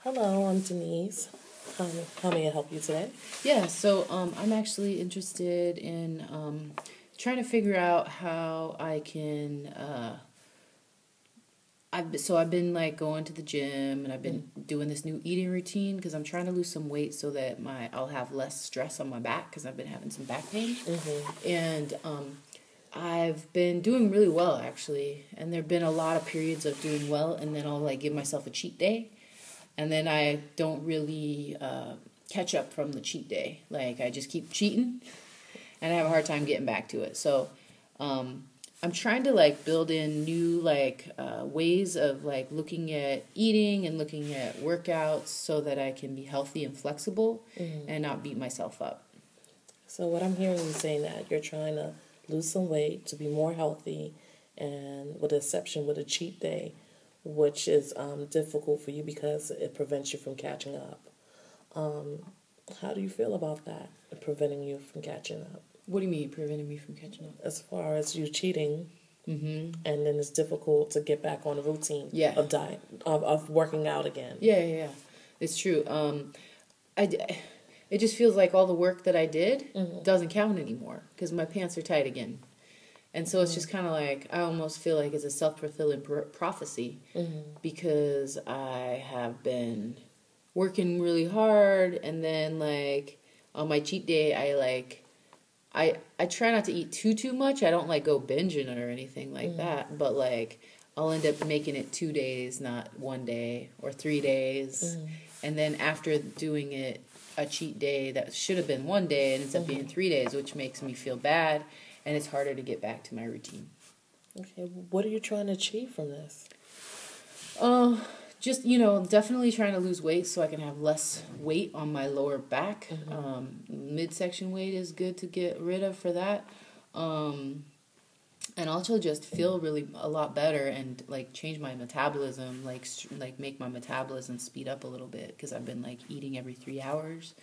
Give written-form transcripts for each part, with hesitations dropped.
Hello, I'm Denise. How may I help you today? Yeah, so I'm actually interested in trying to figure out how I can. I've been like going to the gym and I've been doing this new eating routine because I'm trying to lose some weight so that I'll have less stress on my back because I've been having some back pain. And I've been doing really well actually, and there've been a lot of periods of doing well, and then I'll like give myself a cheat day, and then I don't really catch up from the cheat day. Like I just keep cheating, and I have a hard time getting back to it. So I'm trying to like build in new ways of like looking at eating and looking at workouts so that I can be healthy and flexible and not beat myself up. So what I'm hearing you saying that you're trying to lose some weight to be more healthy, and with the exception with a cheat day, which is difficult for you because it prevents you from catching up. How do you feel about that, preventing you from catching up? What do you mean preventing me from catching up? As far as you cheating, and then it's difficult to get back on the routine of diet, of working out again. Yeah. It's true. It just feels like all the work that I did doesn't count anymore because my pants are tight again. And so it's just kind of like, I almost feel like it's a self-fulfilling prophecy because I have been working really hard, and then like on my cheat day, I try not to eat too much. I don't like go binging or anything like that, but like I'll end up making it 2 days, not 1 day, or 3 days. And then after doing it, a cheat day that should have been 1 day and ends up being 3 days, which makes me feel bad, and it's harder to get back to my routine. Okay, what are you trying to achieve from this? Just, definitely trying to lose weight so I can have less weight on my lower back. Midsection weight is good to get rid of for that. And also just feel really a lot better and like change my metabolism, like make my metabolism speed up a little bit because I've been like eating every 3 hours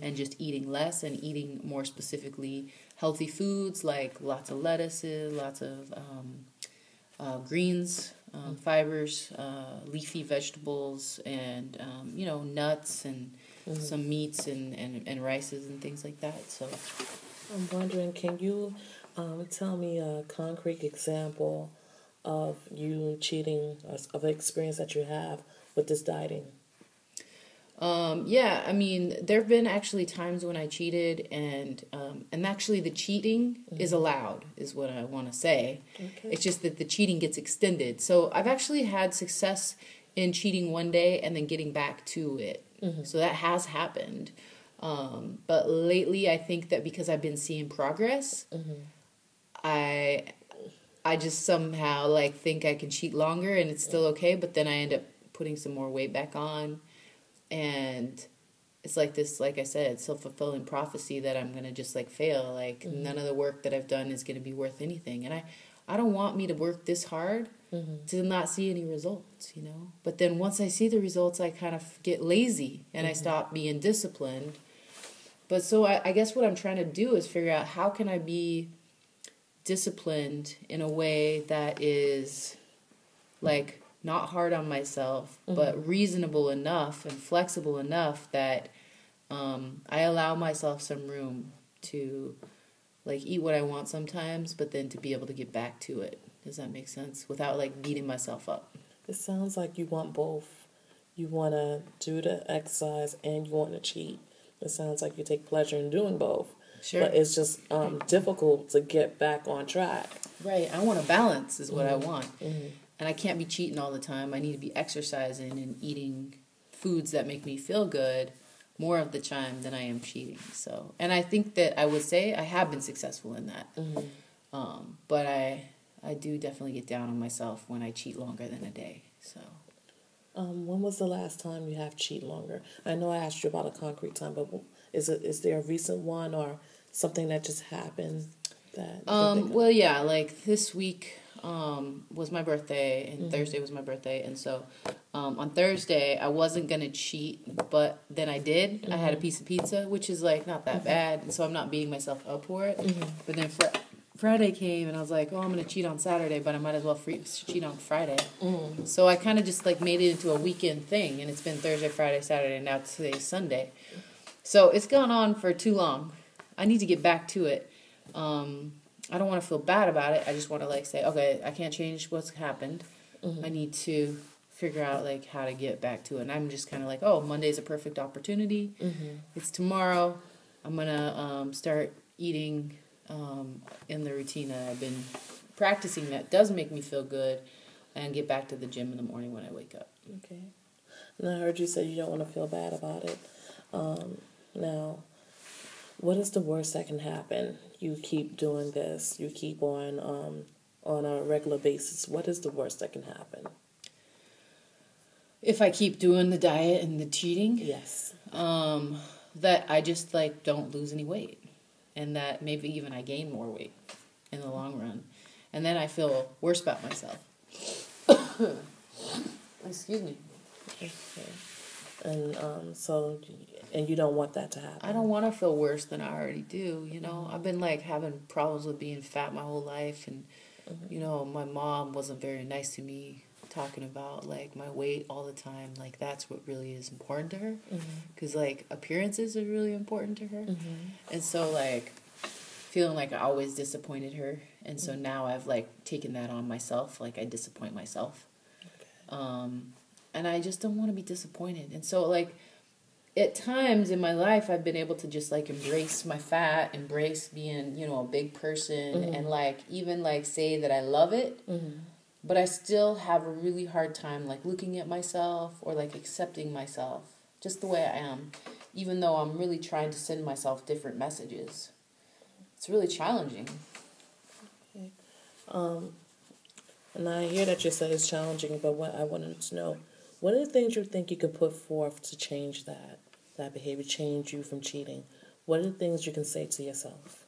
and just eating less and eating more specifically healthy foods like lots of lettuces, lots of greens, fibers, leafy vegetables, and nuts and some meats and rices and things like that. So I'm wondering, can you tell me a concrete example of you cheating, of the experience that you have with this dieting? Yeah, I mean, there have been actually times when I cheated, and actually the cheating is allowed, is what I want to say. Okay. It's just that the cheating gets extended. So I've actually had success in cheating 1 day and then getting back to it. So that has happened. But lately, I think that because I've been seeing progress, I just somehow like think I can cheat longer and it's still okay, but then I end up putting some more weight back on. And it's like this, like I said, self-fulfilling prophecy that I'm going to just like fail. Like none of the work that I've done is going to be worth anything. And I don't want me to work this hard to not see any results, But then once I see the results, I kind of get lazy and I stop being disciplined. But so I guess what I'm trying to do is figure out how can I be disciplined in a way that is like not hard on myself, but reasonable enough and flexible enough that I allow myself some room to like eat what I want sometimes, but then to be able to get back to it. Does that make sense? Without like beating myself up. It sounds like you want both. You want to do the exercise and you want to cheat. It sounds like you take pleasure in doing both. Sure. But it's just difficult to get back on track. Right. I want a balance is what I want. And I can't be cheating all the time. I need to be exercising and eating foods that make me feel good more of the time than I am cheating. So, and I think that I would say I have been successful in that. But I do definitely get down on myself when I cheat longer than a day. So. When was the last time you have cheat longer? I know I asked you about a concrete time, but is there a recent one or something that just happened that? Well, yeah, like this week was my birthday, and Thursday was my birthday, and so on Thursday I wasn't gonna cheat, but then I did. I had a piece of pizza, which is like not that bad, and so I'm not beating myself up for it. But then Friday came, and I was like, oh, I'm going to cheat on Saturday, but I might as well cheat on Friday. So I kind of just, like, made it into a weekend thing, and it's been Thursday, Friday, Saturday, and now today's Sunday. So it's gone on for too long. I need to get back to it. I don't want to feel bad about it. I just want to, like, say, okay, I can't change what's happened. I need to figure out, like, how to get back to it. And I'm just kind of like, oh, Monday's a perfect opportunity. It's tomorrow. I'm going to start eating in the routine that I've been practicing that does make me feel good, and get back to the gym in the morning when I wake up. Okay. And I heard you say you don't want to feel bad about it. Now, what is the worst that can happen? You keep doing this. You keep on a regular basis. What is the worst that can happen? If I keep doing the diet and the cheating? Yes. That I just, like, don't lose any weight. And that maybe even I gain more weight in the long run. And then I feel worse about myself. Excuse me. Okay. And and you don't want that to happen. I don't want to feel worse than I already do, you know. I've been, like, having problems with being fat my whole life. And, you know, my mom wasn't very nice to me, talking about, like, my weight all the time. Like, that's what really is important to her. Because, like, appearances are really important to her. And so, like, feeling like I always disappointed her. And so now I've, like, taken that on myself. Like, I disappoint myself. Okay. And I just don't want to be disappointed. And so, like, at times in my life, I've been able to just, like, embrace my fat, embrace being, you know, a big person, and, like, even, like, say that I love it. But I still have a really hard time, like, looking at myself or, like, accepting myself just the way I am, even though I'm really trying to send myself different messages. It's really challenging. Okay. And I hear that you said it's challenging, but what I wanted to know, what are the things you think you could put forth to change that behavior, change you from cheating? What are the things you can say to yourself?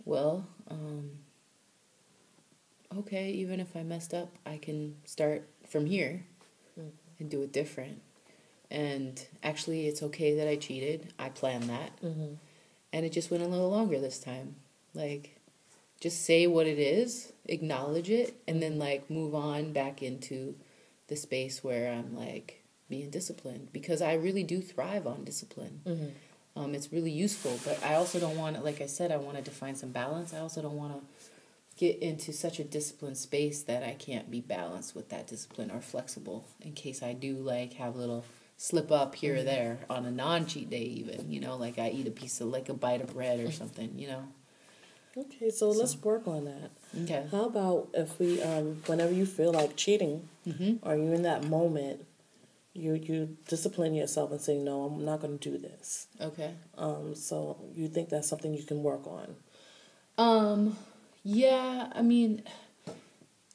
Well, okay, even if I messed up, I can start from here and do it different. And actually, it's okay that I cheated. I planned that. And it just went a little longer this time. Like, just say what it is, acknowledge it, and then, like, move on back into the space where I'm, like, being disciplined. Because I really do thrive on discipline. It's really useful, but I also don't want to, like I said, I wanted to find some balance. I also don't want to get into such a disciplined space that I can't be balanced with that discipline or flexible in case I do, like, have a little slip up here or there on a non-cheat day even, you know, like I eat a piece of, like, a bite of bread or something, you know. Okay, so let's work on that. Okay. How about if we, whenever you feel like cheating, or you're in that moment, you discipline yourself and say, no, I'm not going to do this. Okay. So you think that's something you can work on? Yeah, I mean,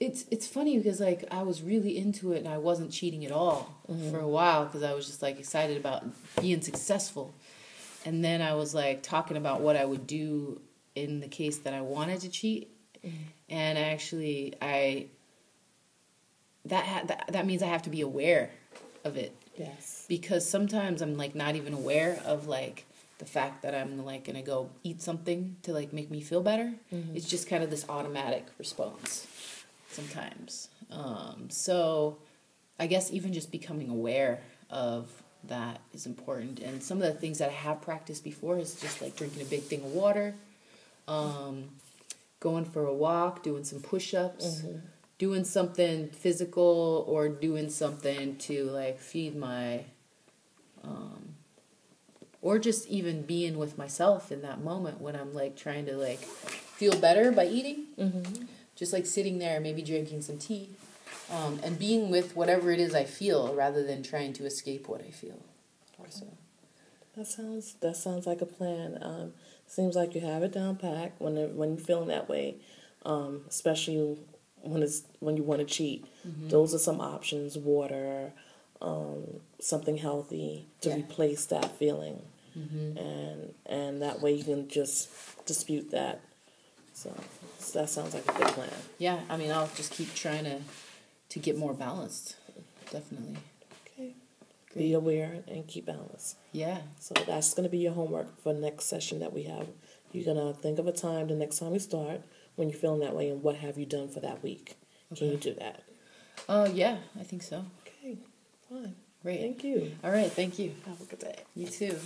it's funny because, like, I was really into it and I wasn't cheating at all for a while because I was just, like, excited about being successful. And then I was, like, talking about what I would do in the case that I wanted to cheat. And actually, that means I have to be aware of it. Yes. Because sometimes I'm, like, not even aware of, like, the fact that I'm, like, going to go eat something to, like, make me feel better. It's just kind of this automatic response sometimes. So I guess even just becoming aware of that is important. And some of the things that I have practiced before is just, like, drinking a big thing of water, going for a walk, doing some push-ups, doing something physical, or doing something to, like, feed my, or just even being with myself in that moment when I'm, like, trying to, like, feel better by eating. Just, like, sitting there, maybe drinking some tea, and being with whatever it is I feel rather than trying to escape what I feel. So. That sounds like a plan. Seems like you have it down pat when you're feeling that way, especially when you want to cheat. Those are some options: water, something healthy to replace that feeling, and that way you can just dispute that. So that sounds like a good plan. Yeah, I mean, I'll just keep trying to get more balanced. Definitely. Okay. Be aware and keep balance. Yeah. So that's going to be your homework for next session that we have. You're going to think of a time the next time we start when you're feeling that way and what have you done for that week. Okay. Can you do that? Yeah, I think so. Okay, fine. Great. Thank you. All right, thank you. Have a good day. You too.